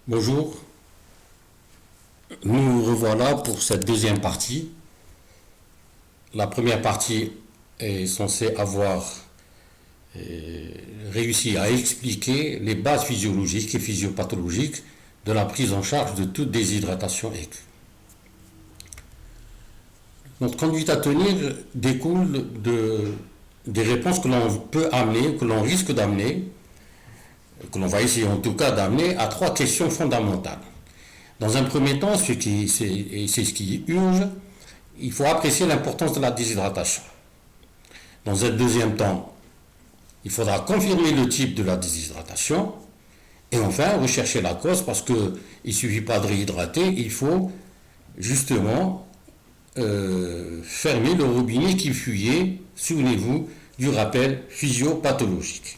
Bonjour, nous revoilà pour cette deuxième partie. La première partie est censée avoir réussi à expliquer les bases physiologiques et physiopathologiques de la prise en charge de toute déshydratation aiguë. Notre conduite à tenir découle des réponses que l'on peut amener, que l'on risque d'amener, que l'on va essayer en tout cas d'amener à trois questions fondamentales. Dans un premier temps, c'est ce qui urge, il faut apprécier l'importance de la déshydratation. Dans un deuxième temps, il faudra confirmer le type de la déshydratation. Et enfin, rechercher la cause, parce qu'il ne suffit pas de réhydrater, il faut justement fermer le robinet qui fuyait, souvenez-vous, du rappel physiopathologique.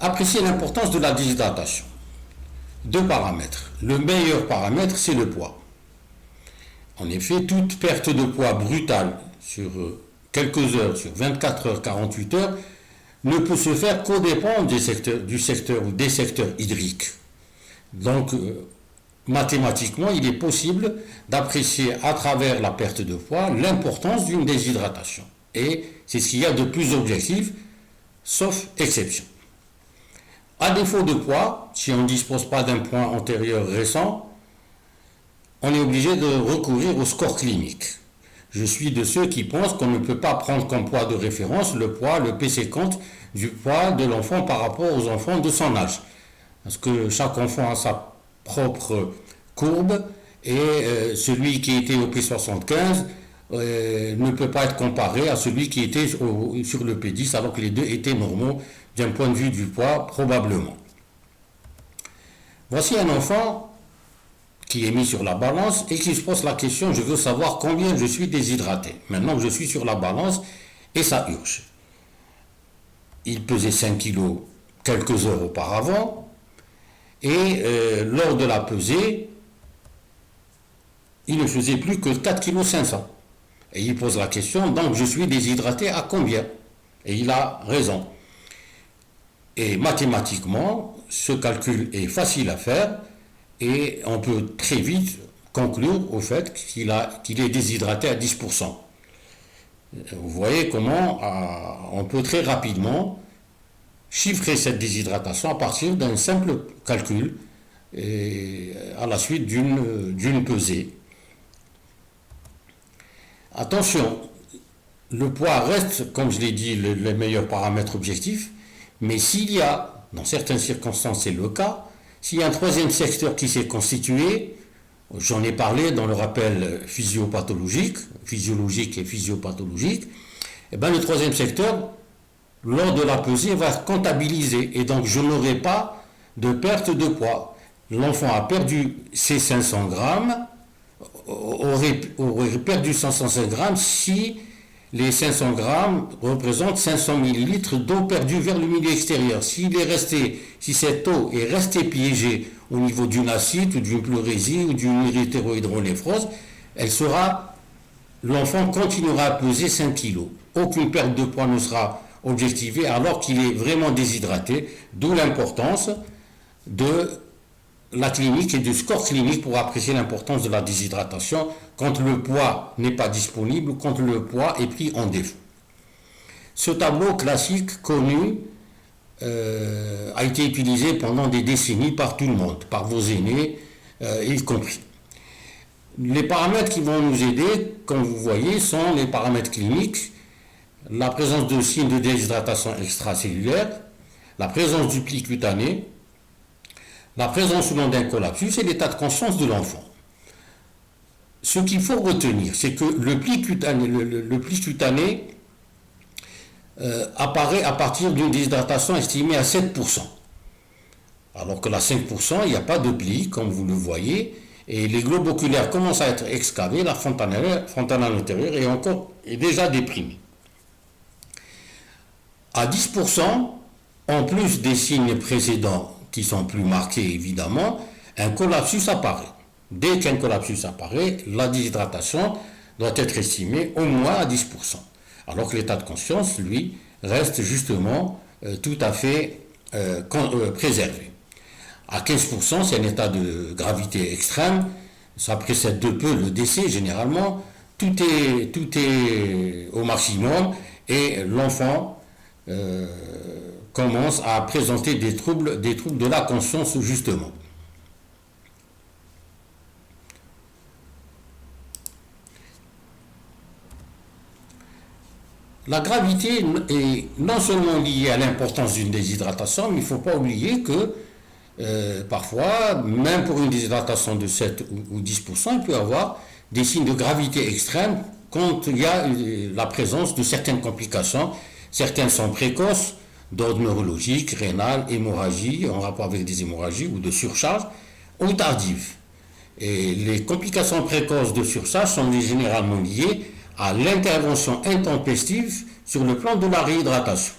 Apprécier l'importance de la déshydratation. Deux paramètres. Le meilleur paramètre, c'est le poids. En effet, toute perte de poids brutale sur quelques heures, sur 24 heures, 48 heures, ne peut se faire qu'au dépend du secteur ou des secteurs hydriques. Donc, mathématiquement, il est possible d'apprécier à travers la perte de poids l'importance d'une déshydratation. Et c'est ce qu'il y a de plus objectif, sauf exception. À défaut de poids, si on ne dispose pas d'un point antérieur récent, on est obligé de recourir au score clinique. Je suis de ceux qui pensent qu'on ne peut pas prendre comme poids de référence le poids, le PC-compte du poids de l'enfant par rapport aux enfants de son âge. Parce que chaque enfant a sa propre courbe et celui qui était au P75 ne peut pas être comparé à celui qui était sur le P10 alors que les deux étaient normaux d'un point de vue du poids, probablement. Voici un enfant qui est mis sur la balance et qui se pose la question, je veux savoir combien je suis déshydraté. Maintenant que je suis sur la balance, et ça urge. Il pesait 5 kilos quelques heures auparavant, et lors de la pesée, il ne faisait plus que 4,5 kg. Et il pose la question, donc je suis déshydraté à combien? Et il a raison. Et mathématiquement, ce calcul est facile à faire et on peut très vite conclure au fait qu'il est déshydraté à 10%. Vous voyez comment on peut très rapidement chiffrer cette déshydratation à partir d'un simple calcul et à la suite d'une pesée. Attention, le poids reste, comme je l'ai dit, le meilleur paramètre objectif. Mais s'il y a, dans certaines circonstances c'est le cas, s'il y a un troisième secteur qui s'est constitué, j'en ai parlé dans le rappel physiologique et physiopathologique, et bien le troisième secteur, lors de la pesée, va comptabiliser et donc je n'aurai pas de perte de poids. L'enfant a perdu ses 500 grammes, aurait perdu 105 grammes si les 500 grammes représentent 500 millilitres d'eau perdue vers le milieu extérieur. Si cette eau est restée piégée au niveau d'une acide ou d'une pleurésie ou d'une urétérohydronéphrose, l'enfant continuera à peser 5 kg. Aucune perte de poids ne sera objectivée alors qu'il est vraiment déshydraté, d'où l'importance de la clinique et du score clinique pour apprécier l'importance de la déshydratation quand le poids n'est pas disponible, quand le poids est pris en défaut. Ce tableau classique connu a été utilisé pendant des décennies par tout le monde, par vos aînés y compris. Les paramètres qui vont nous aider, comme vous voyez, sont les paramètres cliniques, la présence de signes de déshydratation extracellulaire, la présence du pli cutané, la présence ou non d'un collapsus et l'état de conscience de l'enfant. Ce qu'il faut retenir, c'est que le pli cutané apparaît à partir d'une déshydratation estimée à 7%. Alors que la 5%, il n'y a pas de pli, comme vous le voyez, et les globes oculaires commencent à être excavés, la fontanelle antérieure est déjà déprimée. À 10%, en plus des signes précédents qui sont plus marqués évidemment, un collapsus apparaît. Dès qu'un collapsus apparaît, la déshydratation doit être estimée au moins à 10%. Alors que l'état de conscience, lui, reste justement tout à fait préservé. À 15%, c'est un état de gravité extrême. Ça précède de peu le décès généralement. Tout est au maximum et l'enfant commence à présenter des troubles de la conscience justement. La gravité est non seulement liée à l'importance d'une déshydratation, mais il ne faut pas oublier que parfois, même pour une déshydratation de 7 ou 10%, il peut y avoir des signes de gravité extrême quand il y a la présence de certaines complications. Certaines sont précoces, d'ordre neurologique, rénal, hémorragie, en rapport avec des hémorragies ou de surcharge, ou tardives. Et les complications précoces de surcharge sont généralement liées à l'intervention intempestive sur le plan de la réhydratation.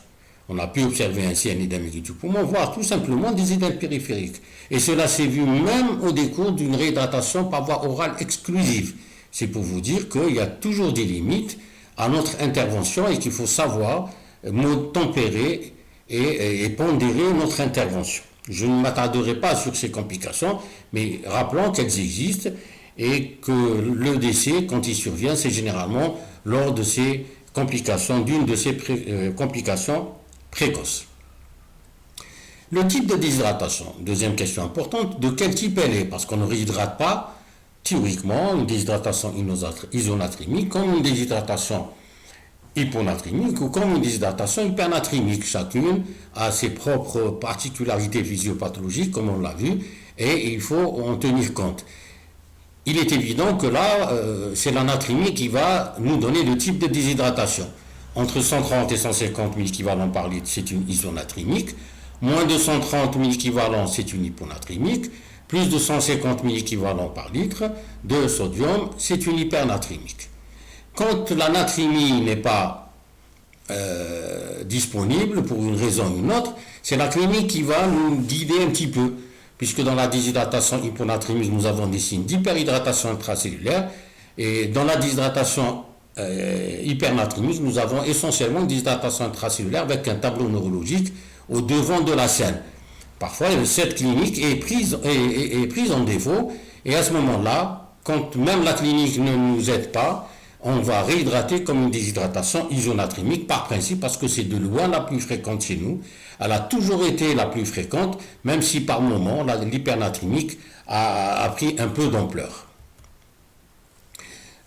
On a pu observer ainsi un édème du poumon, voire tout simplement des édèmes périphériques. Et cela s'est vu même au décours d'une réhydratation par voie orale exclusive. C'est pour vous dire qu'il y a toujours des limites à notre intervention et qu'il faut savoir tempérer et pondérer notre intervention. Je ne m'attarderai pas sur ces complications, mais rappelons qu'elles existent et que le décès, quand il survient, c'est généralement lors de ces complications, d'une de ces complications précoces. Le type de déshydratation, deuxième question importante, de quel type elle est? Parce qu'on ne réhydrate pas, théoriquement, une déshydratation isonatrémique comme une déshydratation hyponatrémique ou comme une déshydratation hypernatrémique. Chacune a ses propres particularités physiopathologiques, comme on l'a vu, et il faut en tenir compte. Il est évident que là, c'est l'anatrémie qui va nous donner le type de déshydratation. Entre 130 et 150 milliequivalents par litre, c'est une isonatrémique. Moins de 130 milliequivalents, c'est une hyponatrémique. Plus de 150 milliequivalents par litre de sodium, c'est une hypernatrémique. Quand la natrémie n'est pas disponible pour une raison ou une autre, c'est la clinique qui va nous guider un petit peu, puisque dans la déshydratation hyponatrémique, nous avons des signes d'hyperhydratation intracellulaire, et dans la déshydratation hypernatrémique, nous avons essentiellement une déshydratation intracellulaire avec un tableau neurologique au devant de la scène. Parfois, cette clinique est prise en défaut, et à ce moment-là, quand même la clinique ne nous aide pas, on va réhydrater comme une déshydratation isonatrémique par principe, parce que c'est de loin la plus fréquente chez nous. Elle a toujours été la plus fréquente, même si par moment l'hypernatrémique a pris un peu d'ampleur.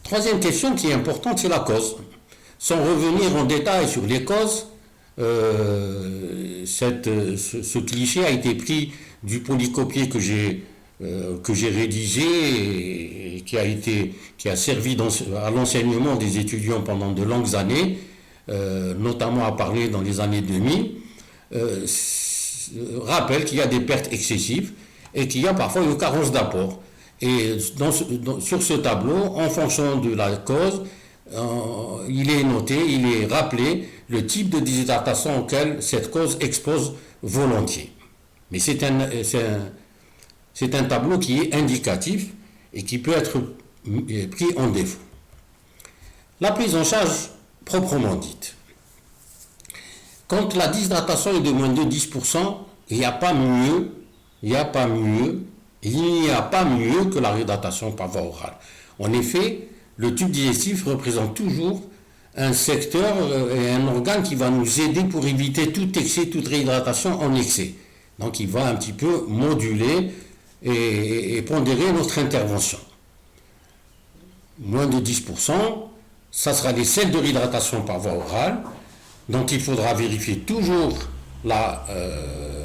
Troisième question qui est importante, c'est la cause. Sans revenir en détail sur les causes, ce cliché a été pris du polycopier que j'ai rédigé et qui a servi à l'enseignement des étudiants pendant de longues années, notamment à parler dans les années 2000, rappelle qu'il y a des pertes excessives et qu'il y a parfois une carence d'apport. Et sur ce tableau, en fonction de la cause, il est noté, il est rappelé le type de déshydratation auquel cette cause expose volontiers. Mais c'est un tableau qui est indicatif et qui peut être pris en défaut. La prise en charge proprement dite. Quand la déshydratation est de moins de 10%, il n'y a pas mieux que la réhydratation par voie orale. En effet, le tube digestif représente toujours un secteur et un organe qui va nous aider pour éviter tout excès, toute réhydratation en excès. Donc il va un petit peu moduler et pondérer notre intervention. Moins de 10%, ça sera les sels de réhydratation par voie orale. Donc il faudra vérifier toujours la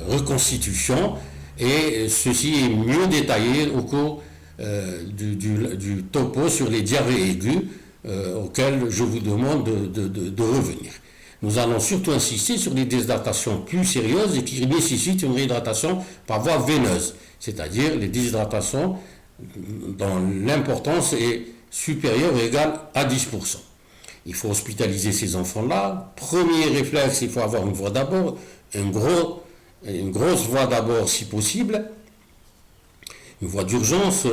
reconstitution, et ceci est mieux détaillé au cours du topo sur les diarrhées aiguës auxquelles je vous demande de revenir. Nous allons surtout insister sur les déshydratations plus sérieuses et qui nécessitent une réhydratation par voie veineuse, c'est-à-dire les déshydratations dont l'importance est supérieure ou égale à 10%. Il faut hospitaliser ces enfants-là. Premier réflexe, il faut avoir une voie d'abord, une grosse voie d'abord si possible, une voie d'urgence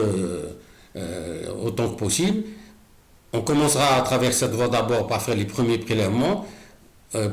autant que possible. On commencera à travers cette voie d'abord par faire les premiers prélèvements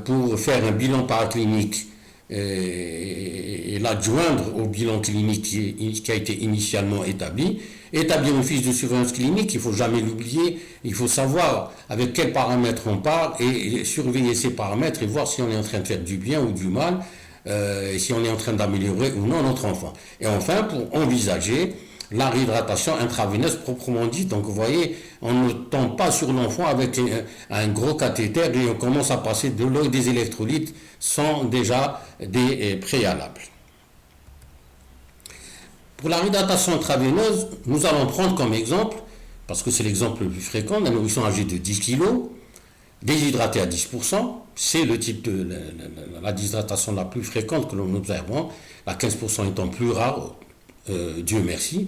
pour faire un bilan paraclinique et l'adjoindre au bilan clinique qui a été initialement établi. Établir une fiche de surveillance clinique, il ne faut jamais l'oublier, il faut savoir avec quels paramètres on part et surveiller ces paramètres et voir si on est en train de faire du bien ou du mal, et si on est en train d'améliorer ou non notre enfant. Et enfin, pour envisager la réhydratation intraveineuse proprement dite. Donc vous voyez, on ne tombe pas sur l'enfant avec un gros cathéter et on commence à passer de l'eau et des électrolytes sans déjà des préalables. Pour la réhydratation intraveineuse, nous allons prendre comme exemple, parce que c'est l'exemple le plus fréquent, d'un nourrisson âgé de 10 kg, déshydraté à 10%, c'est le type de la déshydratation la plus fréquente que l'on observe, la 15% étant plus rare, Dieu merci,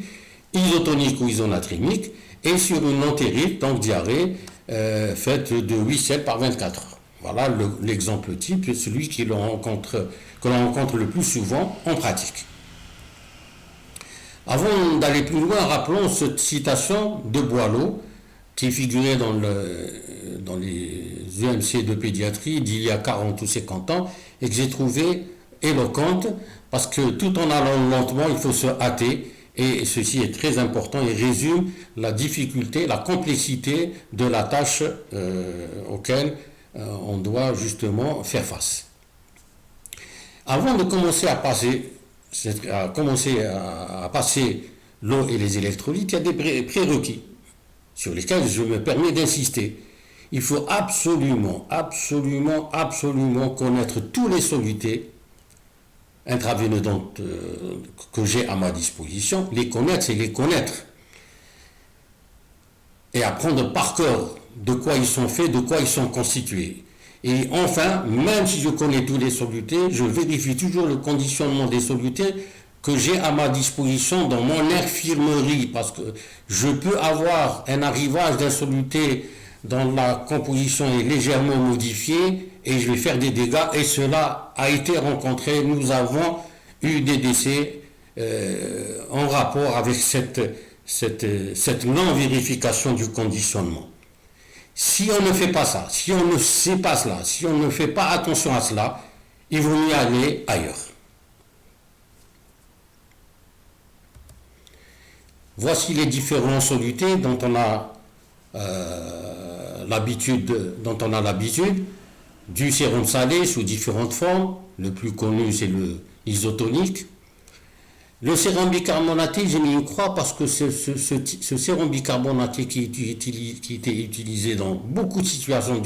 isotonique ou isonatrémique, et sur une entérite, donc diarrhée, faite de 8 selles par 24 heures. Voilà l'exemple type, celui que l'on rencontre le plus souvent en pratique. Avant d'aller plus loin, rappelons cette citation de Boileau, qui figurait dans les EMC de pédiatrie d'il y a 40 ou 50 ans, et que j'ai trouvé éloquente, parce que tout en allant lentement, il faut se hâter, et ceci est très important et résume la difficulté, la complexité de la tâche auquel on doit justement faire face. Avant de commencer à passer l'eau et les électrolytes, il y a des prérequis sur lesquels je me permets d'insister. Il faut absolument connaître tous les solutés intraveineux que j'ai à ma disposition. Les connaître, c'est les connaître. Et apprendre par cœur de quoi ils sont faits, de quoi ils sont constitués. Et enfin, même si je connais tous les solutés, je vérifie toujours le conditionnement des solutés que j'ai à ma disposition dans mon infirmerie, parce que je peux avoir un arrivage d'un soluté dont la composition est légèrement modifiée et je vais faire des dégâts, et cela a été rencontré. Nous avons eu des décès en rapport avec cette non-vérification du conditionnement. Si on ne fait pas ça, si on ne sait pas cela, si on ne fait pas attention à cela, il vaut mieux aller ailleurs. Voici les différents solutés dont on a l'habitude, du sérum salé sous différentes formes. Le plus connu, c'est le isotonique. Le sérum bicarbonaté, j'ai mis une croix parce que ce sérum bicarbonaté qui était utilisé dans beaucoup de situations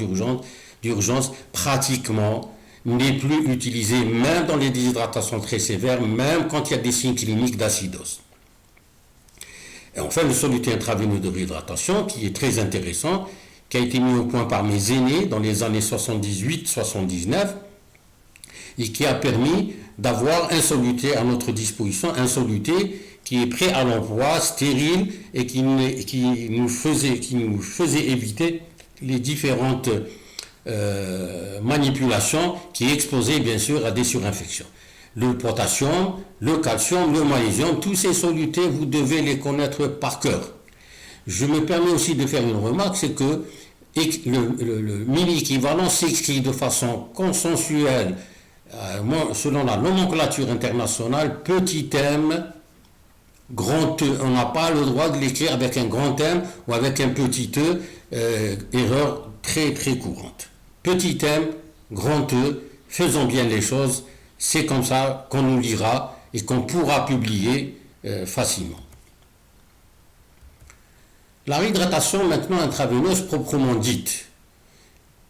d'urgence, pratiquement n'est plus utilisé, même dans les déshydratations très sévères, même quand il y a des signes cliniques d'acidose. Et enfin, le soluté intraveineux de réhydratation, qui est très intéressant, qui a été mis au point par mes aînés dans les années 78-79, et qui a permis d'avoir un soluté à notre disposition, un soluté qui est prêt à l'emploi, stérile, et qui nous faisait éviter les différentes manipulations qui exposaient bien sûr à des surinfections. Le potassium, le calcium, le magnésium, tous ces solutés, vous devez les connaître par cœur. Je me permets aussi de faire une remarque, c'est que le mini-équivalent s'écrit de façon consensuelle, selon la nomenclature internationale, petit m, grand E. On n'a pas le droit de l'écrire avec un grand M ou avec un petit E, erreur très très courante. Petit m, grand E, faisons bien les choses, c'est comme ça qu'on nous lira et qu'on pourra publier facilement. La réhydratation maintenant intraveineuse proprement dite,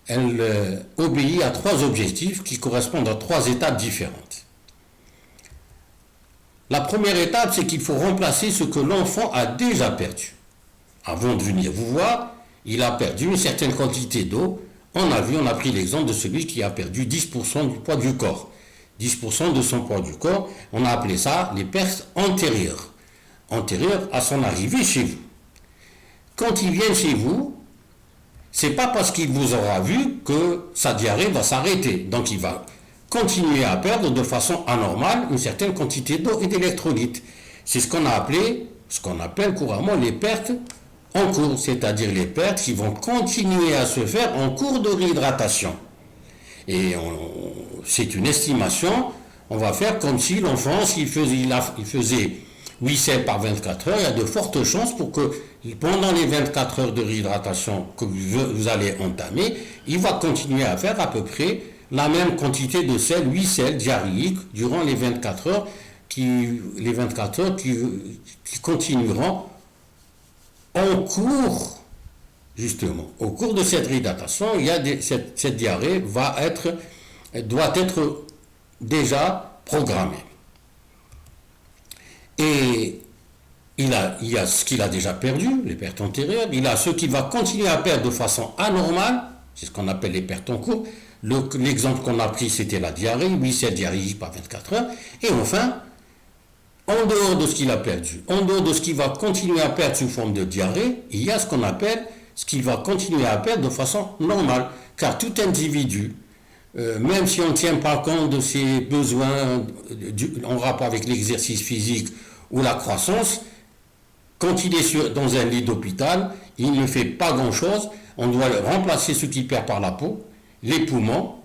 elle obéit à 3 objectifs qui correspondent à 3 étapes différentes. La première étape, c'est qu'il faut remplacer ce que l'enfant a déjà perdu. Avant de venir vous voir, il a perdu une certaine quantité d'eau. On a pris l'exemple de celui qui a perdu 10% du poids du corps. 10% de son poids du corps, on a appelé ça les pertes antérieures. Antérieures à son arrivée chez vous. Quand il vient chez vous, c'est pas parce qu'il vous aura vu que sa diarrhée va s'arrêter. Donc il va continuer à perdre de façon anormale une certaine quantité d'eau et d'électrolytes. C'est ce qu'on appelle couramment les pertes en cours, c'est-à-dire les pertes qui vont continuer à se faire en cours de réhydratation. Et c'est une estimation. On va faire comme si l'enfant, s'il faisait 8 selles par 24 heures, il y a de fortes chances pour que pendant les 24 heures de réhydratation que vous allez entamer, il va continuer à faire à peu près la même quantité de selles, 8 selles diarrhéiques durant les 24 heures qui continueront en cours, justement. Au cours de cette réhydratation, cette diarrhée doit être déjà programmée. Et il y a ce qu'il a déjà perdu, les pertes antérieures, il a ce qu'il va continuer à perdre de façon anormale, c'est ce qu'on appelle les pertes en cours. L'exemple qu'on a pris, c'était la diarrhée, 8 selles diarrhéiques par 24 heures. Et enfin, en dehors de ce qu'il a perdu, en dehors de ce qu'il va continuer à perdre sous forme de diarrhée, il y a ce qu'on appelle ce qu'il va continuer à perdre de façon normale. Car tout individu, même si on ne tient pas compte de ses besoins en rapport avec l'exercice physique ou la croissance, quand il est dans un lit d'hôpital, il ne fait pas grand-chose. On doit remplacer ce qu'il perd par la peau, les poumons,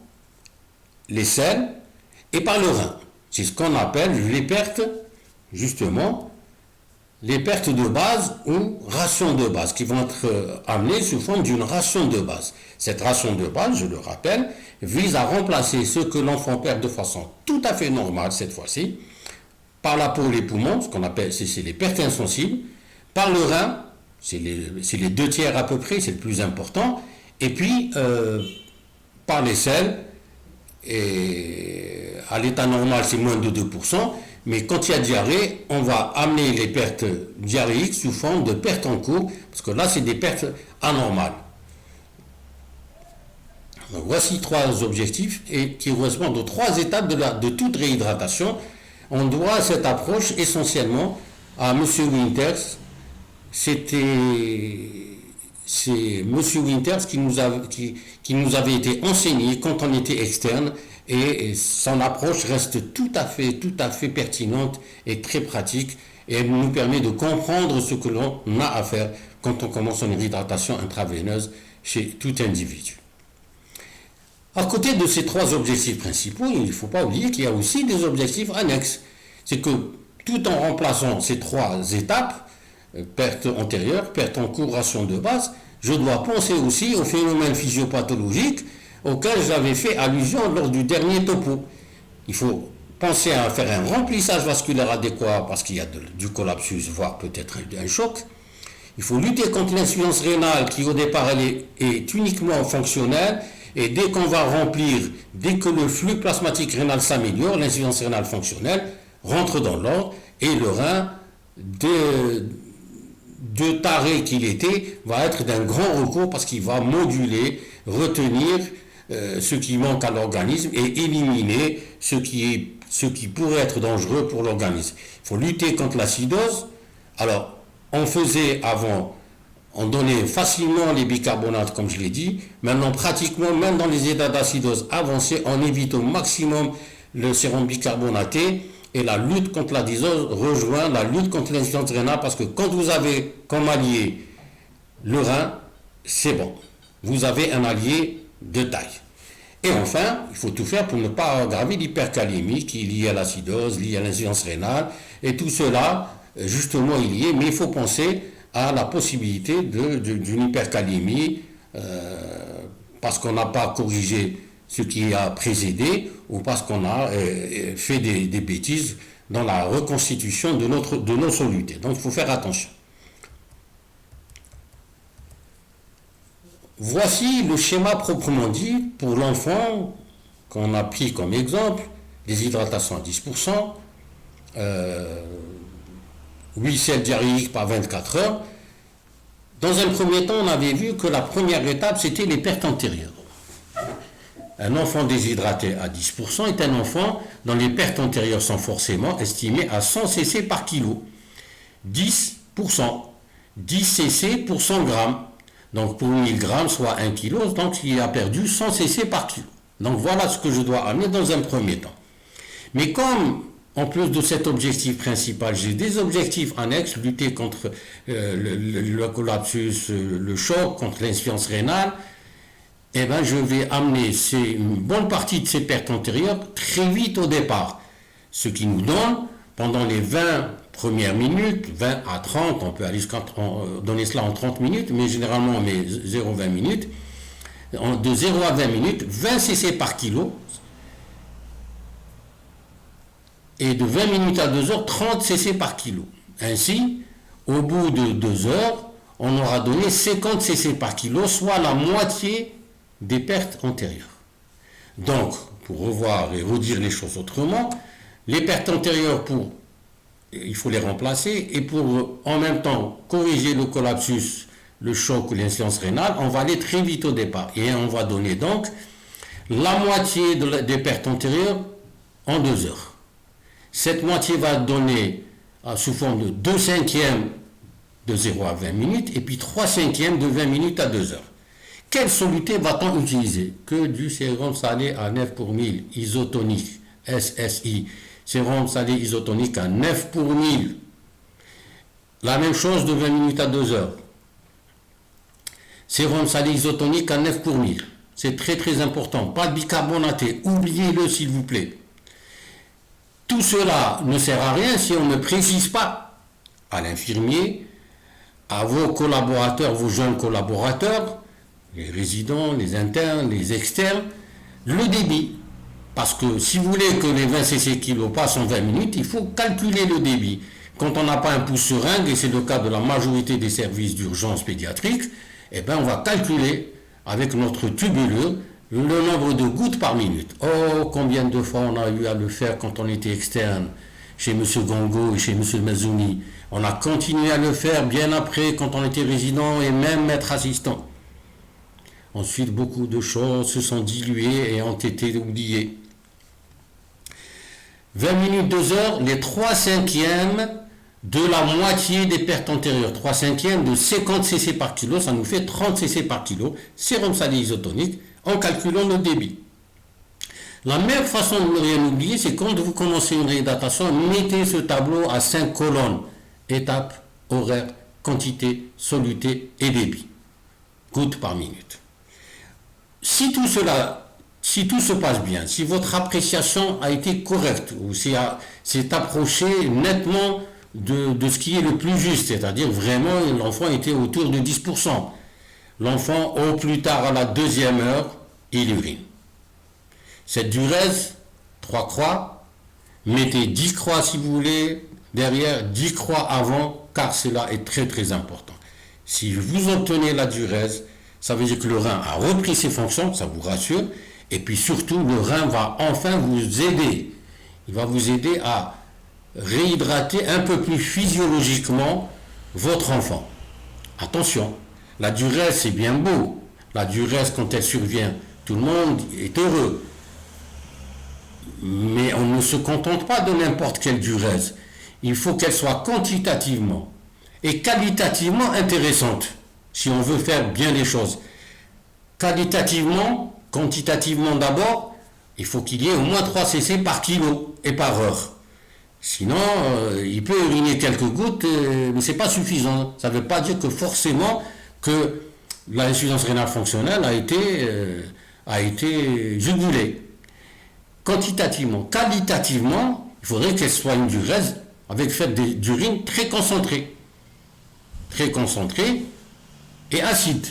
les selles et par le rein. C'est ce qu'on appelle les pertes, justement, les pertes de base ou rations de base qui vont être amenées sous forme d'une ration de base. Cette ration de base, je le rappelle, vise à remplacer ce que l'enfant perd de façon tout à fait normale cette fois-ci, par la peau et les poumons, ce qu'on appelle c'est les pertes insensibles, par le rein, c'est les 2 tiers à peu près, c'est le plus important, et puis par les selles, et à l'état normal c'est moins de 2%, mais quand il y a diarrhée, on va amener les pertes diarrhéiques sous forme de pertes en cours, parce que là c'est des pertes anormales. Donc, voici 3 objectifs et qui correspondent aux 3 étapes de toute réhydratation. On doit cette approche essentiellement à M. Winters. C'est M. Winters qui nous avait été enseigné quand on était externe, et son approche reste tout à fait pertinente et très pratique, et elle nous permet de comprendre ce que l'on a à faire quand on commence une réhydratation intraveineuse chez tout individu. À côté de ces 3 objectifs principaux, il ne faut pas oublier qu'il y a aussi des objectifs annexes. C'est que tout en remplaçant ces 3 étapes, perte antérieure, perte en cours, ration de base, je dois penser aussi aux phénomènes physiopathologiques auxquels j'avais fait allusion lors du dernier topo. Il faut penser à faire un remplissage vasculaire adéquat parce qu'il y a du collapsus, voire peut-être un choc. Il faut lutter contre l'insuffisance rénale qui au départ est uniquement fonctionnelle, et dès qu'on va remplir, dès que le flux plasmatique rénal s'améliore, l'insuffisance rénale fonctionnelle rentre dans l'ordre, et le rein de taré qu'il était va être d'un grand recours parce qu'il va moduler, retenir ce qui manque à l'organisme et éliminer ce qui pourrait être dangereux pour l'organisme. Il faut lutter contre l'acidose. Alors, on faisait avant, on donnait facilement les bicarbonates, comme je l'ai dit. Maintenant, pratiquement, même dans les états d'acidose avancés, on évite au maximum le sérum bicarbonaté. Et la lutte contre la disose rejoint la lutte contre l'insuffisance rénale, parce que quand vous avez comme allié le rein, c'est bon. Vous avez un allié de taille. Et enfin, il faut tout faire pour ne pas aggraver l'hypercalémie qui est liée à l'acidose, liée à l'insuffisance rénale. Et tout cela, justement, est lié, mais il faut penser à la possibilité d'une hypercalémie parce qu'on n'a pas corrigé ce qui a précédé, ou parce qu'on a fait des bêtises dans la reconstitution de nos solutés. Donc il faut faire attention. Voici le schéma proprement dit pour l'enfant qu'on a pris comme exemple, déshydratation à 10%, 8 selles diarrhéiques par 24 heures. Dans un premier temps, on avait vu que la première étape, c'était les pertes antérieures. Un enfant déshydraté à 10% est un enfant dont les pertes antérieures sont forcément estimées à 100 cc par kilo. 10%. 10 cc pour 100 grammes. Donc pour 1000 grammes, soit 1 kg, donc il a perdu 100 cc par kilo. Donc voilà ce que je dois amener dans un premier temps. Mais comme, en plus de cet objectif principal, j'ai des objectifs annexes, lutter contre le collapsus, le choc, contre l'insuffisance rénale, eh ben, je vais amener une bonne partie de ces pertes antérieures très vite au départ. Ce qui nous donne, pendant les 20 premières minutes, 20 à 30, on peut aller donner cela en 30 minutes, mais généralement on met 0,20 minutes, de 0 à 20 minutes, 20 cc par kilo, et de 20 minutes à 2 heures, 30 cc par kilo. Ainsi, au bout de 2 heures, on aura donné 50 cc par kilo, soit la moitié des pertes antérieures. Donc, pour revoir et redire les choses autrement, les pertes antérieures, il faut les remplacer, et pour en même temps corriger le collapsus, le choc ou l'insuffisance rénale, on va aller très vite au départ. Et on va donner donc la moitié des pertes antérieures en 2 heures. Cette moitié va donner sous forme de 2/5 de 0 à 20 minutes et puis 3/5 de 20 minutes à 2 heures. Quelle soluté va-t-on utiliser? Que du sérum salé à 9 pour 1000 isotonique, SSI, sérum salé isotonique à 9 pour 1000. La même chose de 20 minutes à 2 heures. Sérum salé isotonique à 9 pour 1000. C'est très très important. Pas de bicarbonaté. Oubliez-le s'il vous plaît. Tout cela ne sert à rien si on ne précise pas à l'infirmier, à vos collaborateurs, vos jeunes collaborateurs, les résidents, les internes, les externes, le débit. Parce que si vous voulez que les 20 cc kilo passent en 20 minutes, il faut calculer le débit. Quand on n'a pas un pouce seringue, et c'est le cas de la majorité des services d'urgence pédiatrique, eh bien on va calculer avec notre tubulure le nombre de gouttes par minute. Oh, combien de fois on a eu à le faire quand on était externe chez M. Gongo et chez M. Mazouni. On a continué à le faire bien après quand on était résident et même maître assistant. Ensuite, beaucoup de choses se sont diluées et ont été oubliées. 20 minutes, 2 heures, les 3/5 de la moitié des pertes antérieures. 3/5 de 50 cc par kilo, ça nous fait 30 cc par kilo. Sérum salé isotonique, en calculant le débit. La meilleure façon de ne rien oublier, c'est quand vous commencez une réhydratation, mettez ce tableau à 5 colonnes. Étape, horaire, quantité, soluté et débit. Gouttes par minute. Si tout se passe bien, si votre appréciation a été correcte, ou s'est approché nettement de ce qui est le plus juste, c'est-à-dire vraiment l'enfant était autour de 10%. L'enfant, au plus tard à la 2e heure, il urine. Cette diurèse, 3 croix, mettez 10 croix si vous voulez, derrière 10 croix avant, car cela est très très important. Si vous obtenez la diurèse, ça veut dire que le rein a repris ses fonctions, ça vous rassure, et puis surtout le rein va enfin vous aider. Il va vous aider à réhydrater un peu plus physiologiquement votre enfant. Attention, la diurèse c'est bien beau. La diurèse quand elle survient, tout le monde est heureux. Mais on ne se contente pas de n'importe quelle diurèse. Il faut qu'elle soit quantitativement et qualitativement intéressante, si on veut faire bien les choses. Qualitativement, quantitativement d'abord, il faut qu'il y ait au moins 3 cc par kilo et par heure. Sinon, il peut uriner quelques gouttes, mais ce n'est pas suffisant. Ça ne veut pas dire que forcément que l'insuffisance rénale fonctionnelle a été jugulée. Quantitativement, qualitativement, il faudrait qu'elle soit une diurèse avec fait d'urine très concentrée et acide.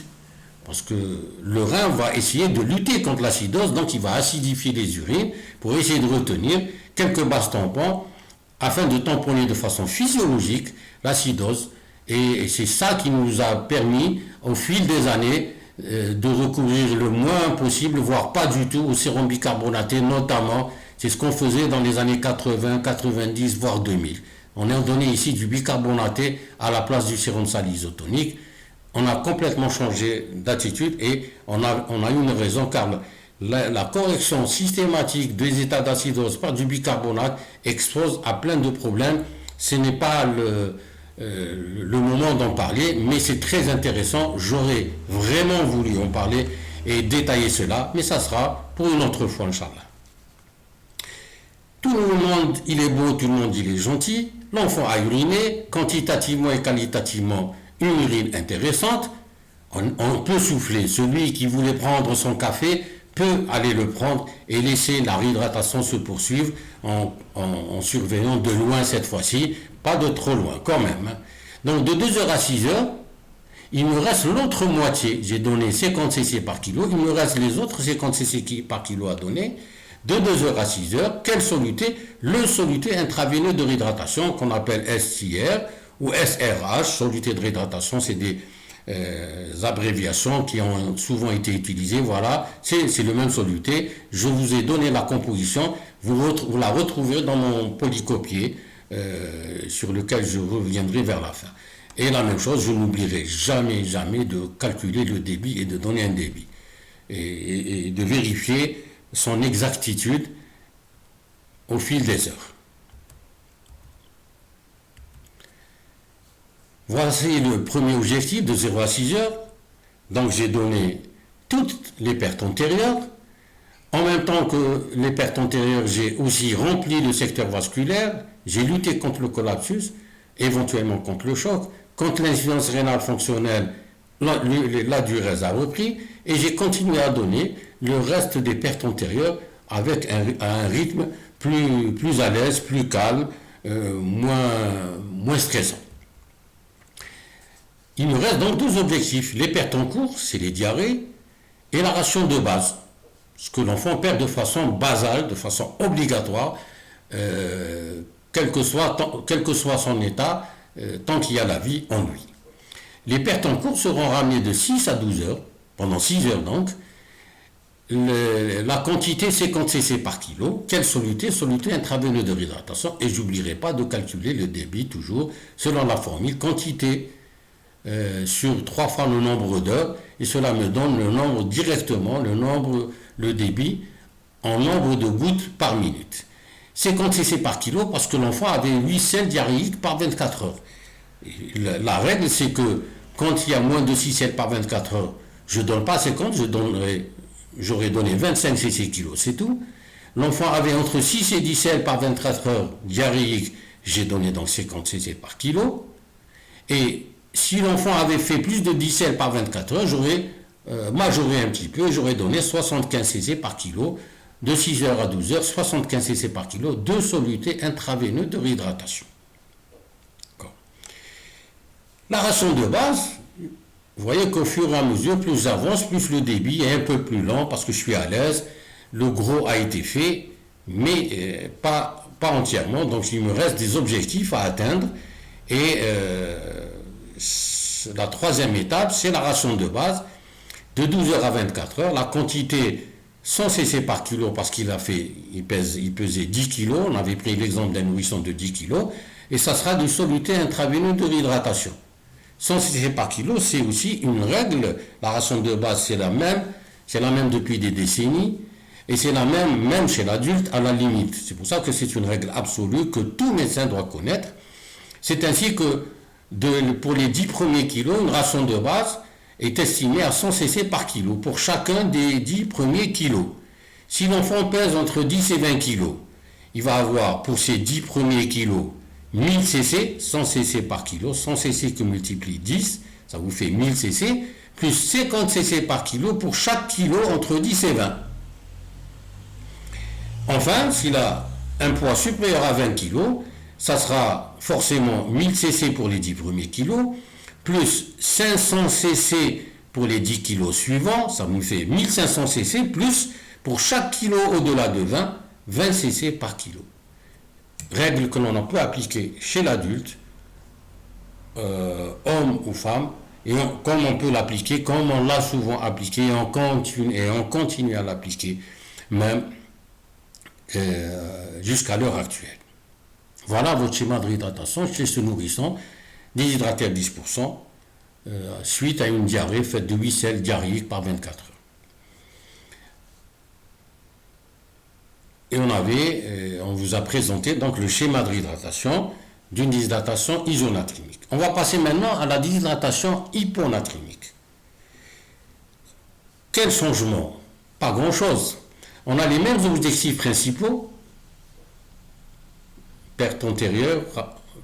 Parce que le rein va essayer de lutter contre l'acidose, donc il va acidifier les urines pour essayer de retenir quelques bases tampons afin de tamponner de façon physiologique l'acidose. Et c'est ça qui nous a permis, au fil des années, de recourir le moins possible, voire pas du tout, au sérum bicarbonaté, notamment. C'est ce qu'on faisait dans les années 80, 90, voire 2000. On a donné ici du bicarbonaté à la place du sérum salé isotonique. On a complètement changé d'attitude et on a eu une raison, car la correction systématique des états d'acidose par du bicarbonate expose à plein de problèmes. Ce n'est pas le moment d'en parler, mais c'est très intéressant. J'aurais vraiment voulu en parler et détailler cela, mais ça sera pour une autre fois, Inch'Allah. Tout le monde, il est beau, tout le monde, il est gentil. L'enfant a uriné, quantitativement et qualitativement, une urine intéressante. On peut souffler. Celui qui voulait prendre son café peut aller le prendre et laisser la réhydratation se poursuivre en surveillant de loin cette fois-ci, pas de trop loin quand même. Hein. Donc de 2 heures à 6 heures, il me reste l'autre moitié. J'ai donné 50 cc par kilo, il me reste les autres 50 cc par kilo à donner. De 2 heures à 6 heures, quel soluté? Le soluté intraveineux de réhydratation qu'on appelle SCR ou SRH, soluté de réhydratation, c'est des abréviations qui ont souvent été utilisées. Voilà, c'est le même soluté. Je vous ai donné la composition, vous la retrouverez dans mon polycopier sur lequel je reviendrai vers la fin. Et la même chose, je n'oublierai jamais de calculer le débit et de donner un débit et de vérifier son exactitude au fil des heures. Voici le premier objectif de 0 à 6 heures. Donc j'ai donné toutes les pertes antérieures. En même temps que les pertes antérieures, j'ai aussi rempli le secteur vasculaire. J'ai lutté contre le collapsus, éventuellement contre le choc. Contre l'insuffisance rénale fonctionnelle, la durée a repris. Et j'ai continué à donner le reste des pertes antérieures avec un rythme plus à l'aise, plus calme, moins stressant. Il me reste donc 2 objectifs. Les pertes en cours, c'est les diarrhées, et la ration de base, ce que l'enfant perd de façon basale, de façon obligatoire, quel que soit son état, tant qu'il y a la vie en lui. Les pertes en cours seront ramenées de 6 à 12 heures, pendant 6 heures donc. La quantité 50 cc par kilo, quelle soluté? Soluté intraveineuse de réhydratation, et j'oublierai pas de calculer le débit toujours selon la formule quantité sur 3 fois le nombre d'heures, et cela me donne le nombre directement, le débit en nombre de gouttes par minute. 50 cc par kilo parce que l'enfant avait 8 selles diarrhéiques par 24 heures. La règle, c'est que quand il y a moins de 6 selles par 24 heures, je ne donne pas 50, j'aurais donné 25 cc kilo, c'est tout. L'enfant avait entre 6 et 10 selles par 24 heures diarrhéiques, j'ai donné donc 50 cc par kilo. Et si l'enfant avait fait plus de 10 selles par 24 heures, j'aurais majoré un petit peu et j'aurais donné 75 cc par kilo. De 6 heures à 12 heures, 75 cc par kilo, 2 solutés intraveineux de réhydratation. La ration de base, vous voyez qu'au fur et à mesure, plus j'avance, plus le débit est un peu plus lent parce que je suis à l'aise. Le gros a été fait, mais pas entièrement. Donc il me reste des objectifs à atteindre. Et la troisième étape, c'est la ration de base de 12 heures à 24 heures. La quantité 100 cc par kilo parce il pesait 10 kg. On avait pris l'exemple d'un nourrisson de 10 kg. Et ça sera du soluté intraveineux de réhydratation. 100 cc par kilo, c'est aussi une règle. La ration de base, c'est la même depuis des décennies, et c'est la même chez l'adulte à la limite. C'est pour ça que c'est une règle absolue que tout médecin doit connaître. C'est ainsi que pour les 10 premiers kilos, une ration de base est estimée à 100 cc par kilo pour chacun des 10 premiers kilos. Si l'enfant pèse entre 10 et 20 kilos, il va avoir pour ces 10 premiers kilos 1000 cc, 100 cc par kilo, 100 cc que multiplie 10, ça vous fait 1000 cc, plus 50 cc par kilo pour chaque kilo entre 10 et 20. Enfin, s'il a un poids supérieur à 20 kg, ça sera forcément 1000 cc pour les 10 premiers kilos, plus 500 cc pour les 10 kilos suivants, ça nous fait 1500 cc, plus pour chaque kilo au-delà de 20, 20 cc par kilo. Règle que l'on peut appliquer chez l'adulte, homme ou femme, et comme on peut l'appliquer, comme on l'a souvent appliqué, et on continue à l'appliquer, même jusqu'à l'heure actuelle. Voilà votre schéma de réhydratation chez ce nourrisson, déshydraté à 10%, suite à une diarrhée faite de 8 selles diarrhéiques par 24 heures. Et on vous a présenté donc le schéma de réhydratation d'une déshydratation isonatrémique. On va passer maintenant à la déshydratation hyponatrémique. Quel changement? Pas grand-chose. On a les mêmes objectifs principaux, perte antérieure,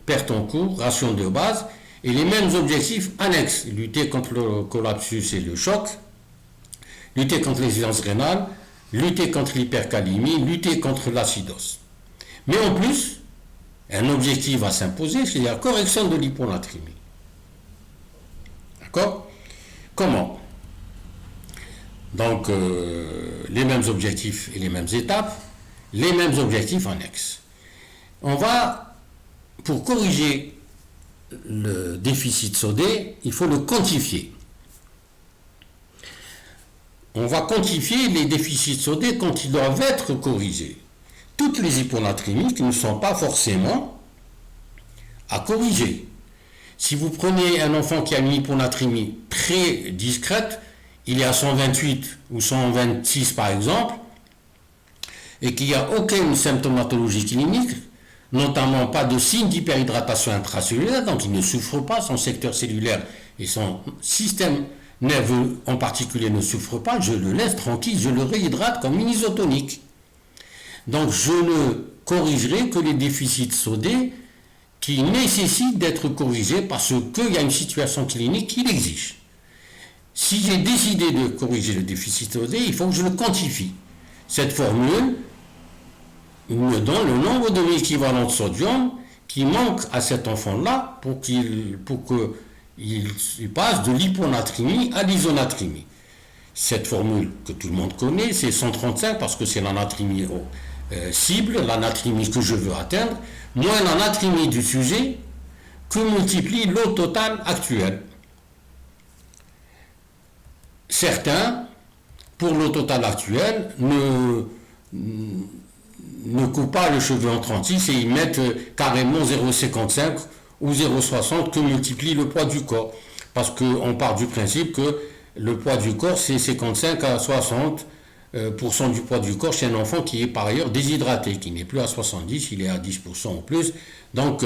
perte en cours, ration de base, et les mêmes objectifs annexes, lutter contre le collapsus et le choc, lutter contre l'insuffisance rénale, lutter contre l'hypercalémie, lutter contre l'acidose. Mais en plus, un objectif va s'imposer, c'est la correction de l'hyponatrémie. D'accord? Comment? Donc, les mêmes objectifs et les mêmes étapes, les mêmes objectifs annexes. On va, pour corriger le déficit sodé, il faut le quantifier. On va quantifier les déficits sodés quand ils doivent être corrigés. Toutes les hyponatrémiques ne sont pas forcément à corriger. Si vous prenez un enfant qui a une hyponatrémie très discrète, il est à 128 ou 126 par exemple, et qu'il n'y a aucune symptomatologie clinique, notamment pas de signe d'hyperhydratation intracellulaire, donc il ne souffre pas, son secteur cellulaire et son système nerveux en particulier ne souffrent pas, je le laisse tranquille, je le réhydrate comme une isotonique. Donc je ne corrigerai que les déficits sodés qui nécessitent d'être corrigés parce qu'il y a une situation clinique qui l'exige. Si j'ai décidé de corriger le déficit sodé, il faut que je le quantifie. Cette formule me donne le nombre de l'équivalent de sodium qui manque à cet enfant-là pour qu'il passe de l'hyponatrémie à l'isonatrémie. Cette formule que tout le monde connaît, c'est 135 parce que c'est l'anatrémie cible, l'anatrémie que je veux atteindre, moins l'anatrémie du sujet que multiplie l'eau totale actuelle. Certains, pour l'eau totale actuelle, ne coupent pas le cheveu en 36 et ils mettent carrément 0,55 ou 0,60 que multiplie le poids du corps. Parce qu'on part du principe que le poids du corps, c'est 55 à 60% du poids du corps chez un enfant qui est par ailleurs déshydraté, qui n'est plus à 70, il est à 10% ou plus. Donc,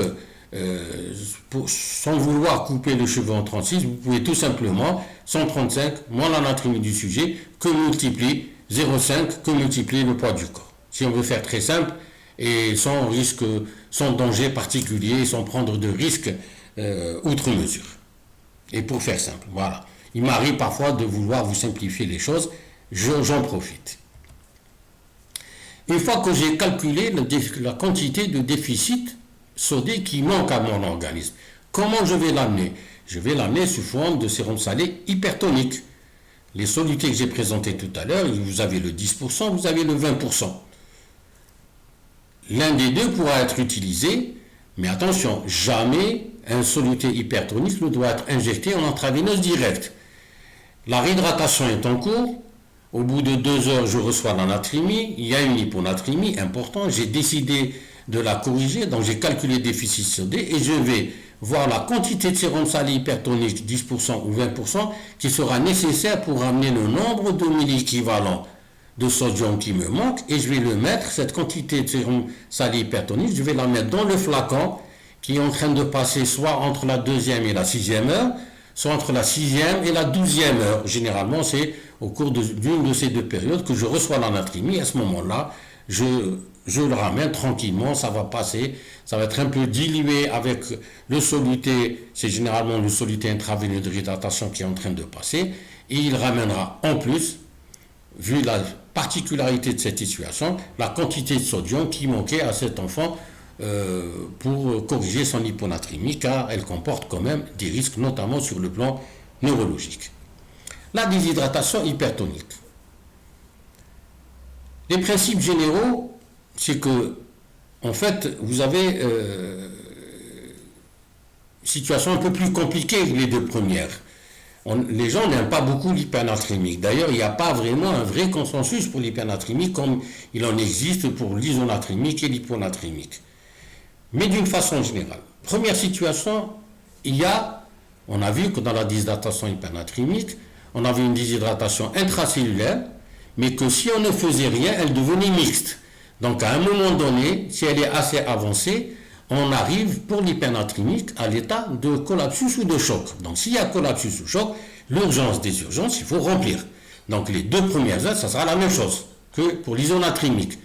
sans vouloir couper le cheveu en 36, vous pouvez tout simplement 135 moins l'anatrémie du sujet que multiplie 0,5 que multiplie le poids du corps. Si on veut faire très simple et sans risque, sans danger particulier, sans prendre de risques outre mesure. Et pour faire simple, voilà. Il m'arrive parfois de vouloir vous simplifier les choses, j'en profite. Une fois que j'ai calculé la quantité de déficit sodé qui manque à mon organisme, comment je vais l'amener? Je vais l'amener sous forme de sérum salé hypertonique. Les solutés que j'ai présentés tout à l'heure, vous avez le 10%, vous avez le 20%. L'un des deux pourra être utilisé, mais attention, jamais un soluté hypertonique ne doit être injecté en intraveineuse directe. La réhydratation est en cours. Au bout de 2 heures, je reçois l'anatrémie. Il y a une hyponatrémie importante. J'ai décidé de la corriger, donc j'ai calculé le déficit sodé et je vais voir la quantité de sérum salé hypertonique, 10% ou 20%, qui sera nécessaire pour ramener le nombre de milli-équivalents de sodium qui me manque, et je vais le mettre, cette quantité de sérum salé hypertonique, je vais la mettre dans le flacon qui est en train de passer soit entre la 2e et la 6e heure, soit entre la 6e et la 12e heure. Généralement, c'est au cours d'une de ces deux périodes que je reçois l'anatrémie. À ce moment-là, je le ramène tranquillement, ça va passer, ça va être un peu dilué avec le soluté, c'est généralement le soluté intraveineux de réhydratation qui est en train de passer, et il ramènera en plus, vu la particularité de cette situation, la quantité de sodium qui manquait à cet enfant pour corriger son hyponatrémie, car elle comporte quand même des risques, notamment sur le plan neurologique. La déshydratation hypertonique. Les principes généraux, c'est que, en fait, vous avez une situation un peu plus compliquée que les deux premières. Les gens n'aiment pas beaucoup l'hypernatrémique. D'ailleurs, il n'y a pas vraiment un vrai consensus pour l'hypernatrémique comme il en existe pour l'isonatrémique et l'hyponatrémique. Mais d'une façon générale. Première situation, on a vu que dans la déshydratation hypernatrémique, on avait une déshydratation intracellulaire, mais que si on ne faisait rien, elle devenait mixte. Donc à un moment donné, si elle est assez avancée, on arrive pour l'hypernatrémique à l'état de collapsus ou de choc. Donc s'il y a collapsus ou choc, l'urgence des urgences, il faut remplir. Donc les 2 premières heures, ça sera la même chose que pour l'isonatrémique.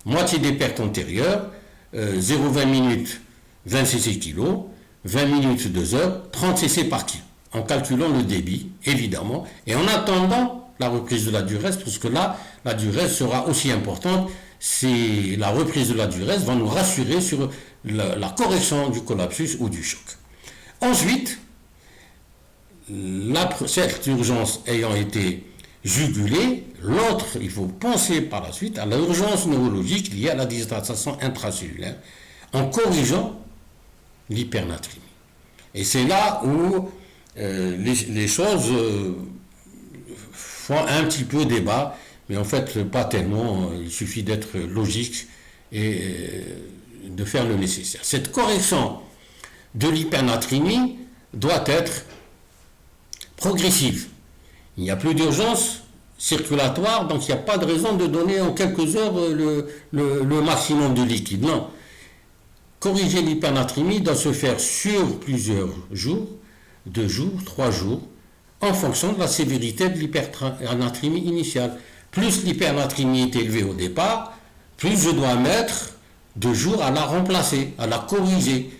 Moitié des pertes antérieures, 0,20 minutes, 26 kg, 20 minutes, 2 heures, 30 cc par kilo, en calculant le débit, évidemment, et en attendant la reprise de la duresse, parce que là, la duresse sera aussi importante. C'est la reprise de la duresse va nous rassurer sur la correction du collapsus ou du choc. Ensuite, cette urgence ayant été jugulée, l'autre, il faut penser par la suite à l'urgence neurologique liée à la déshydratation intracellulaire en corrigeant l'hypernatrémie. Et c'est là où les choses font un petit peu débat, mais en fait pas tellement. Il suffit d'être logique et de faire le nécessaire. Cette correction de l'hypernatrémie doit être progressive. Il n'y a plus d'urgence circulatoire, donc il n'y a pas de raison de donner en quelques heures le maximum de liquide. Non. Corriger l'hypernatrémie doit se faire sur plusieurs jours, 2 jours, 3 jours, en fonction de la sévérité de l'hypernatrémie initiale. Plus l'hypernatrémie est élevée au départ, plus je dois mettre 2 jours à la remplacer, à la corriger.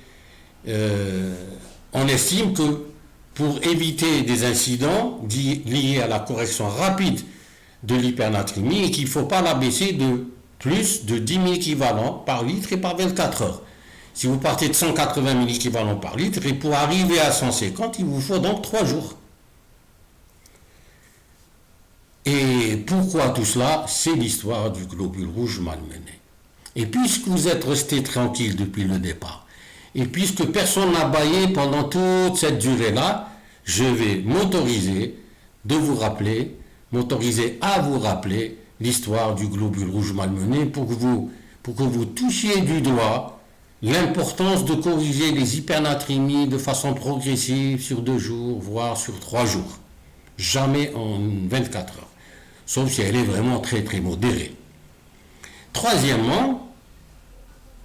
On estime que pour éviter des incidents liés à la correction rapide de l'hypernatrémie, et qu'il ne faut pas la baisser de plus de 10 000 équivalents par litre et par 24 heures. Si vous partez de 180 000 équivalents par litre, et pour arriver à 150, il vous faut donc 3 jours. Et pourquoi tout cela? C'est l'histoire du globule rouge malmené. Et puisque vous êtes resté tranquille depuis le départ, et puisque personne n'a bâillé pendant toute cette durée-là, je vais m'autoriser à vous rappeler l'histoire du globule rouge malmené pour que vous touchiez du doigt l'importance de corriger les hypernatrémies de façon progressive sur 2 jours, voire sur 3 jours. Jamais en 24 heures. Sauf si elle est vraiment très très modérée. Troisièmement,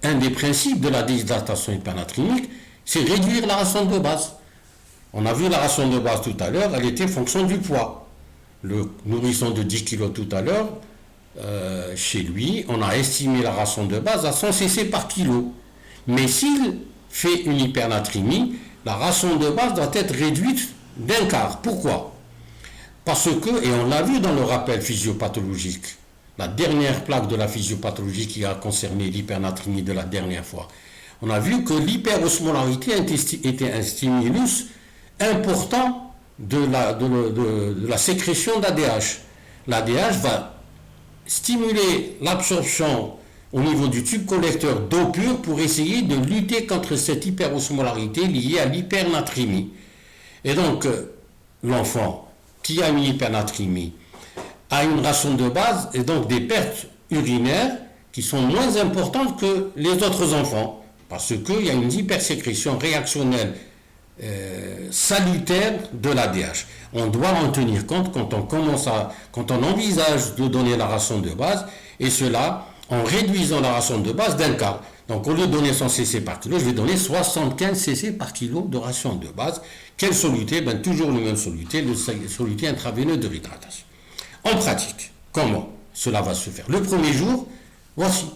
un des principes de la déshydratation hypernatrémique, c'est réduire la ration de base. On a vu la ration de base tout à l'heure, elle était fonction du poids. Le nourrisson de 10 kg tout à l'heure, chez lui, on a estimé la ration de base à 100 cc par kilo. Mais s'il fait une hypernatrémie, la ration de base doit être réduite d'un quart. Pourquoi? Parce que, et on l'a vu dans le rappel physiopathologique, la dernière plaque de la physiopathologie qui a concerné l'hypernatrémie de la dernière fois, on a vu que l'hyperosmolarité était un stimulus important de la sécrétion d'ADH. L'ADH va stimuler l'absorption au niveau du tube collecteur d'eau pure pour essayer de lutter contre cette hyperosmolarité liée à l'hypernatrémie. Et donc, l'enfant qui a une hypernatrémie a une ration de base et donc des pertes urinaires qui sont moins importantes que les autres enfants, parce qu'il y a une hypersécrétion réactionnelle salutaire de l'ADH. On doit en tenir compte quand on envisage de donner la ration de base, et cela en réduisant la ration de base d'un quart. Donc au lieu de donner 100 cc par kilo, je vais donner 75 cc par kilo de ration de base. Quel soluté? Toujours le même soluté, le soluté intraveineux de réhydratation. En pratique, comment cela va se faire? Le premier jour, voici.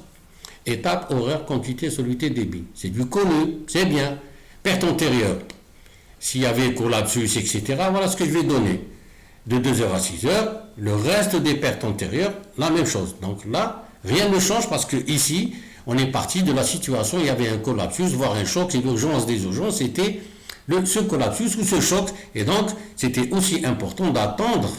Étape, horaire, quantité, soluté, débit. C'est du connu, c'est bien. Perte antérieure. S'il y avait collapsus, etc., voilà ce que je vais donner. De 2h à 6h, le reste des pertes antérieures, la même chose. Donc là, rien ne change parce que ici, on est parti de la situation, il y avait un collapsus, voire un choc, et l'urgence des urgences, c'était ce collapsus ou ce choc. Et donc, c'était aussi important d'attendre,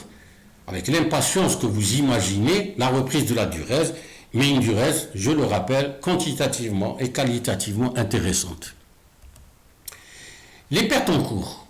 avec l'impatience que vous imaginez, la reprise de la duresse, mais une duresse, je le rappelle, quantitativement et qualitativement intéressante. Les pertes en cours,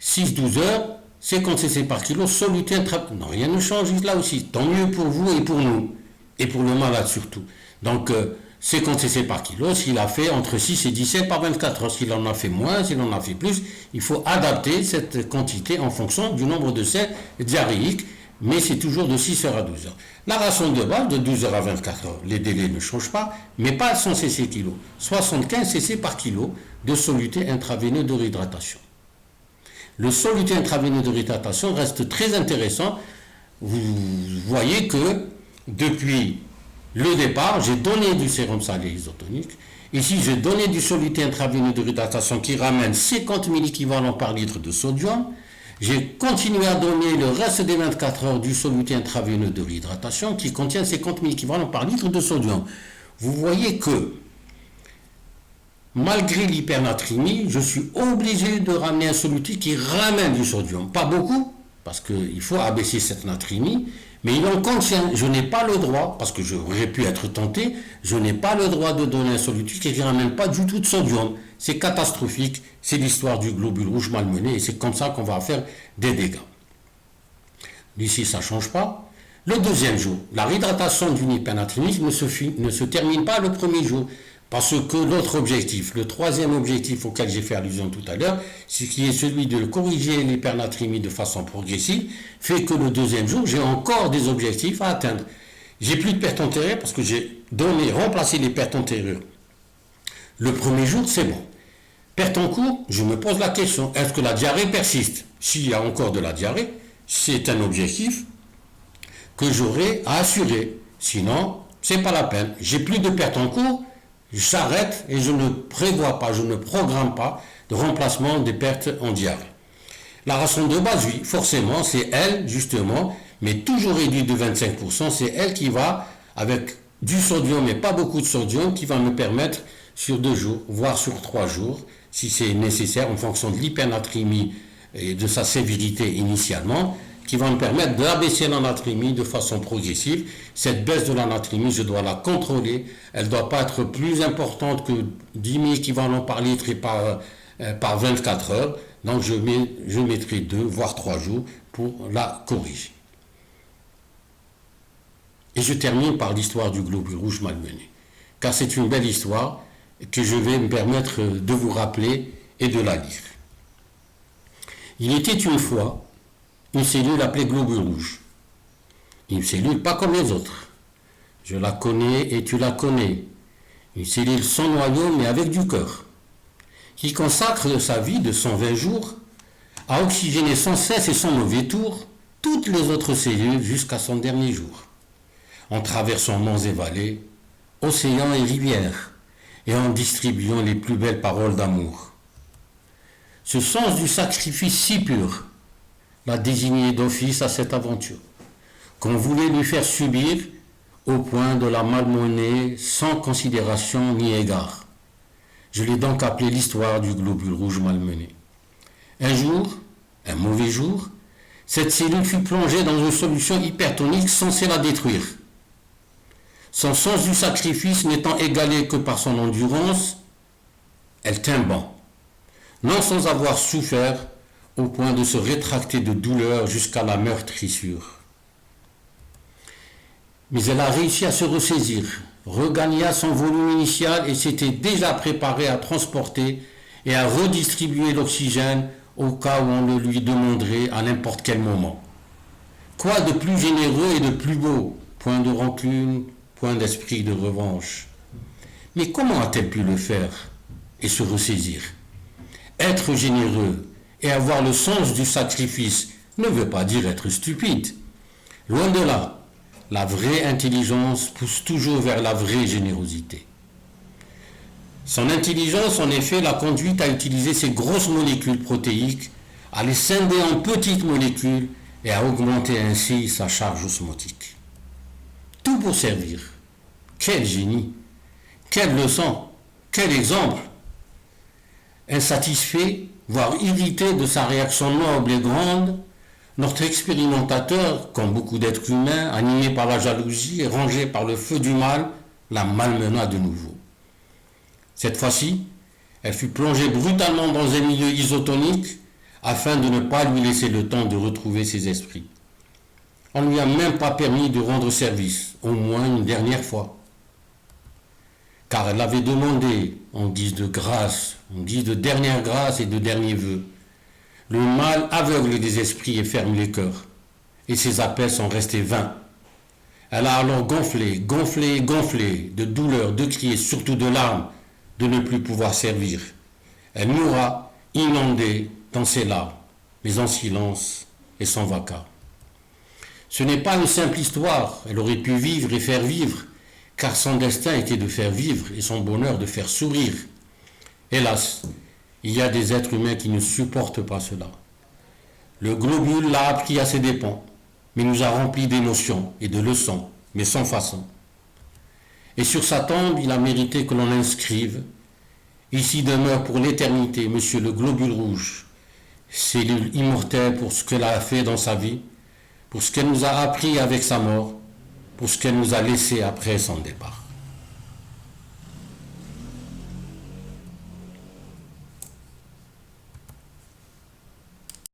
6-12 heures, 50 cc par kilo, soluté intraveineux. Non, rien ne change là aussi. Tant mieux pour vous et pour nous. Et pour le malade surtout. Donc, 50 cc par kilo, s'il a fait entre 6 et 17 par 24 heures. S'il en a fait moins, s'il en a fait plus, il faut adapter cette quantité en fonction du nombre de selles diarrhéiques. Mais c'est toujours de 6 heures à 12 heures. La ration de base, de 12 heures à 24 heures, les délais ne changent pas, mais pas 100 cc kilo. 75 cc par kilo de soluté intraveineux de réhydratation. Le soluté intraveineux de réhydratation reste très intéressant. Vous voyez que depuis Le départ, j'ai donné du sérum salé isotonique. Ici, j'ai donné du soluté intraveineux de réhydratation qui ramène 50 000 équivalents par litre de sodium. J'ai continué à donner le reste des 24 heures du soluté intraveineux de réhydratation qui contient 50 000 équivalents par litre de sodium. Vous voyez que, malgré l'hypernatrémie, je suis obligé de ramener un soluté qui ramène du sodium. Pas beaucoup, parce qu'il faut abaisser cette natrémie, mais il en contient. Je n'ai pas le droit, parce que j'aurais pu être tenté, je n'ai pas le droit de donner un soluté qui ne ramène pas du tout de sodium. C'est catastrophique, c'est l'histoire du globule rouge malmené, et c'est comme ça qu'on va faire des dégâts. D'ici, ça ne change pas. Le deuxième jour, la réhydratation d'une hypernatrémie ne se termine pas le premier jour. Parce que l'autre objectif, le troisième objectif auquel j'ai fait allusion tout à l'heure, ce qui est celui de corriger l'hypernatrémie de façon progressive, fait que le deuxième jour, j'ai encore des objectifs à atteindre. J'ai plus de perte antérieure parce que j'ai remplacé les pertes antérieures. Le premier jour, c'est bon. Perte en cours, je me pose la question, est-ce que la diarrhée persiste? S'il y a encore de la diarrhée, c'est un objectif que j'aurai à assurer. Sinon, c'est pas la peine. J'ai plus de perte en cours, j'arrête et je ne prévois pas, je ne programme pas de remplacement des pertes en diarrhée. La ration de base, oui, forcément, c'est elle, justement, mais toujours réduite de 25%, c'est elle qui va, avec du sodium, mais pas beaucoup de sodium, qui va me permettre, sur 2 jours, voire sur 3 jours, si c'est nécessaire, en fonction de l'hypernatrémie et de sa sévérité initialement, qui va me permettre d'abaisser la natrémie de façon progressive. Cette baisse de la natrémie, je dois la contrôler. Elle ne doit pas être plus importante que 10 000 équivalents par litre et par 24 heures. Donc je mettrai 2, voire 3 jours pour la corriger. Et je termine par l'histoire du globule rouge malmené. Car c'est une belle histoire que je vais me permettre de vous rappeler et de la lire. Il était une fois une cellule appelée globule rouge. Une cellule pas comme les autres. Je la connais et tu la connais. Une cellule sans noyau mais avec du cœur. Qui consacre sa vie de 120 jours à oxygéner sans cesse et sans mauvais tour toutes les autres cellules jusqu'à son dernier jour. En traversant monts et vallées, océans et rivières, et en distribuant les plus belles paroles d'amour. Ce sens du sacrifice si pur l'a désigné d'office à cette aventure, qu'on voulait lui faire subir au point de la malmener sans considération ni égard. Je l'ai donc appelé l'histoire du globule rouge malmené. Un jour, un mauvais jour, cette cellule fut plongée dans une solution hypertonique censée la détruire. Son sens du sacrifice n'étant égalé que par son endurance, elle tint bon, non sans avoir souffert au point de se rétracter de douleur jusqu'à la meurtrissure. Mais elle a réussi à se ressaisir, regagna son volume initial et s'était déjà préparée à transporter et à redistribuer l'oxygène au cas où on le lui demanderait à n'importe quel moment. Quoi de plus généreux et de plus beau? Point de rancune, point d'esprit de revanche. Mais comment a-t-elle pu le faire et se ressaisir? Être généreux et avoir le sens du sacrifice ne veut pas dire être stupide. Loin de là, la vraie intelligence pousse toujours vers la vraie générosité. Son intelligence, en effet, l'a conduite à utiliser ces grosses molécules protéiques, à les scinder en petites molécules et à augmenter ainsi sa charge osmotique. Tout pour servir. Quel génie! Quelle leçon! Quel exemple! Insatisfait, voire irrité de sa réaction noble et grande, notre expérimentateur, comme beaucoup d'êtres humains, animé par la jalousie et rangé par le feu du mal, la malmena de nouveau. Cette fois-ci, elle fut plongée brutalement dans un milieu isotonique afin de ne pas lui laisser le temps de retrouver ses esprits. On ne lui a même pas permis de rendre service, au moins une dernière fois. Car elle avait demandé, en guise de grâce, en guise de dernière grâce et de dernier vœu. Le mal aveugle les esprits et ferme les cœurs, et ses appels sont restés vains. Elle a alors gonflé de douleur, de cris et surtout de larmes, de ne plus pouvoir servir. Elle mourra inondée dans ses larmes, mais en silence et sans vacarme. Ce n'est pas une simple histoire, elle aurait pu vivre et faire vivre, car son destin était de faire vivre et son bonheur de faire sourire. Hélas, il y a des êtres humains qui ne supportent pas cela. Le globule l'a appris à ses dépens, mais nous a remplis d'émotions et de leçons, mais sans façon. Et sur sa tombe, il a mérité que l'on inscrive: ici demeure pour l'éternité Monsieur le globule rouge, cellule immortelle pour ce qu'elle a fait dans sa vie, pour ce qu'elle nous a appris avec sa mort, pour ce qu'elle nous a laissé après son départ.